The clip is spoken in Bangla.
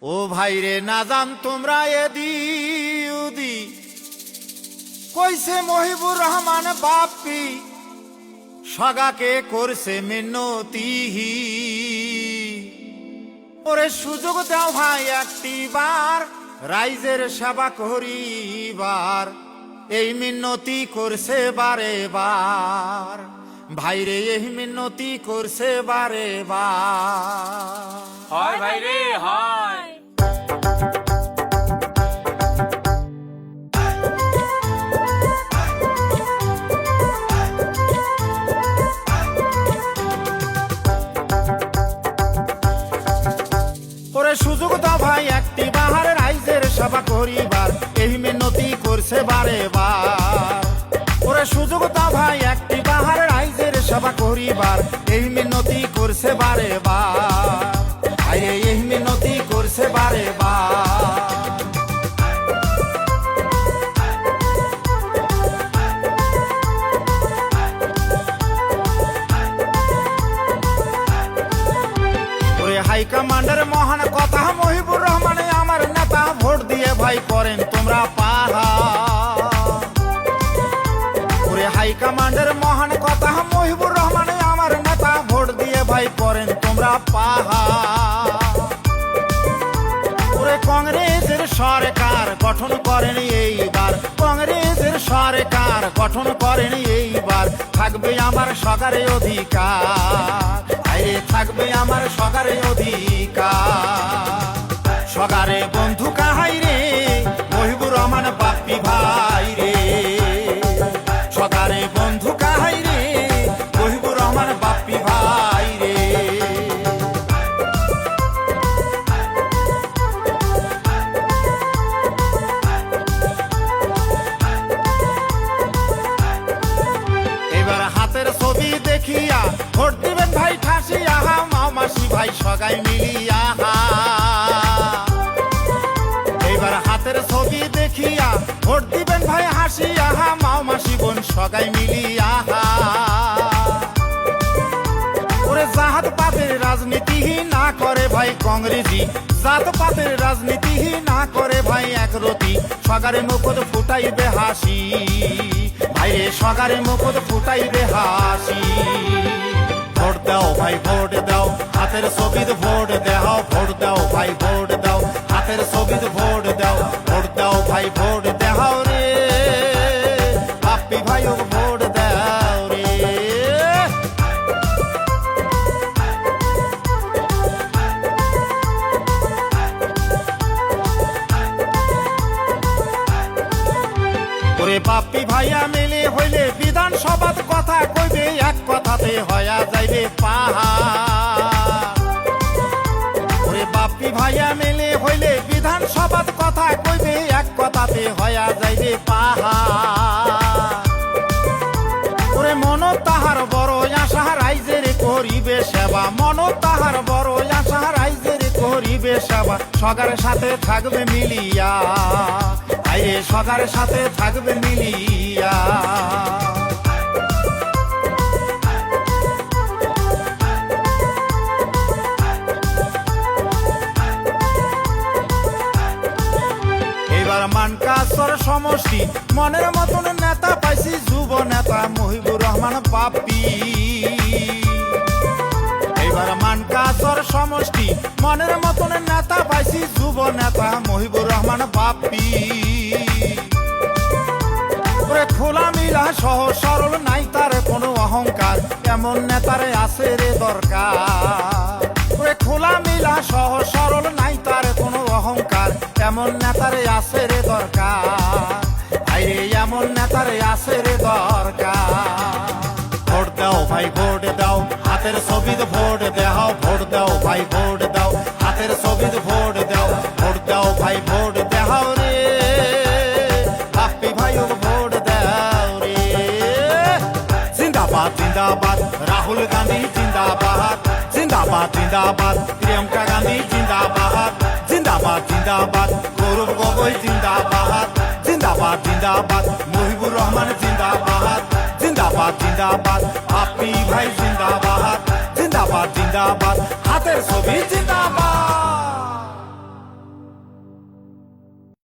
ও ভাইরে না জান তোমরা এদি উদি কইছে মহিবুর রহমান বাপ্পি সগাকে করছে মিন্নতি। ওরে সুযোগ দাও ভাই একটি বার রাইজের সেবা করিবার, এই মিন্নতি করছে বারে বার ভাইরে, এই মিন্নতি করছে বারে বার। হয় ভাইরে হয়। ওরে সুযোগ দাও ভাই একটি বাহার রাইজের সেবা করিবার, এই মিন্নতি করছে বারে বার। ওরে সুযোগ দাও ভাই একটি বাহার রাইজের সেবা করিবার, এই মিন্নতি করছে বারে বার আরে, এই মিন্নতি করছে বারে বার। হাই কমান্ডার মহান কথা মহিবুর রহমান আমার নেতা, ভোট দিয়ে ভাই করেন তোমরা পাহা। ওরে হাই কমান্ডার মহান কথা মহিবুর রহমান আমার নেতা, ভোট দিয়ে ভাই করেন তোমরা পাহা। ওরে কংগ্রেসের সরকার গঠন করেন এইবার, কংগ্রেসের সরকার গঠন করেন এইবার, থাকবে আমার সরকারের অধিকার, থাকবে আমার সরকারের অধিকার। সরকারে বন্ধু কাহাই রে মহিবুর রহমান বাপ্পি ভাই রে, সরকারে বন্ধু কাহাই রে মহিবুর রহমান বাপ্পি ভাই রে। এবার হাতের ছবি দেখিয়া ভোট দিবেন ভাই ঠাসিয়া, মামাসি ভাই সগাই মিলিয়া। এইবার হাতের ছবি দেখিয়া ভোট দিবেন ভাই হাসিয়া, মামাসি বোন সগাই মিলিয়া। ওরে জাত পাতের রাজনীতি না করে ভাই কংগ্রেসি, জাত পাতের রাজনীতি না করে ভাই একরতি, সগারে মুকুট ফুটাইবে হাসি ভাইরে, সগারে মুকুট ফুটাইবে হাসি। ভোট দাও ভাই ভোট দাও হাতের ছবিতে ভোট দাও, ভোট দাও ভাই ভোট দাও হাতের ছবিতে ভোট দাও, ভোট দাও ভাই ভোট দাও রে বাপ্পি ভাই ও ভোট দাও রে। ওরে বাপ্পি ভাইয়া মিলে হইলে বিধানসভাত কথা কইবে, এক কথাতে হয়া যাইবে পাহাড়। ওরে বাপ্পি ভাইয়া মিলে হইলে বিধানসভাত কথা কইবে, এক কথাতে হয়া যাইবে পাহাড়। ওরে মন তাহার বড় আশা রাইজের করিবে সেবা, মন তাহার বড় আশা রাইজের করিবে সেবা, সরকারের সাথে থাকবে মিলিয়া আইরে, সরকারের সাথে থাকবে মিলিয়া। এবার মানকাসর সমষ্টি মনের মতন নেতা পাইছি, যুব নেতা মহিবুর রহমান বাপ্পি। এবার মানকাসর সমষ্টি মনের মতন নেতা পাইছি, যুব নেতা মহিবুর রহমান বাপ্পি। ওরে খোলা মিলা সহ সরল নাই তার কোনো অহংকার, এমন নেতারে আছে রে দরকার। ওরে খোলা মিলা সহ সরল নাই তার কোনো অহংকার, এমন নেতারে আছে রে দরকার আইরে, এমন নেতারে আছে রে দরকার। ভোট দাও ভাই ভোট দাও হাতের ছবিতে ভোট দাও, ভোট দাও ভাই ভোট দাও হাতের ছবিতে ভোট দাও, ভোট দাও ভাই ভোট দাও রে বাপ্পি ভাই ও ভোট দাও রে। জিন্দাবাদ জিন্দাবাদ রাহুল গান্ধী জিন্দাবাদ, জিন্দাবাদ জিন্দাবাদ প্রিয়াঙ্কা গান্ধী জিন্দাবাদ, জিন্দাবাদ জিন্দাবাদ গৌরব গগৈ জিন্দাবাদ, জিন্দাবাদ জিন্দাবাদ মহিবুর রহমান জিন্দাবাদ, জিন্দাবাদ জিন্দাবাদ বাপ্পি ভাই জিন্দাবাদ, জিন্দাবাদ জিন্দাবাদ হাতের ছবি জিন্দাবাদ।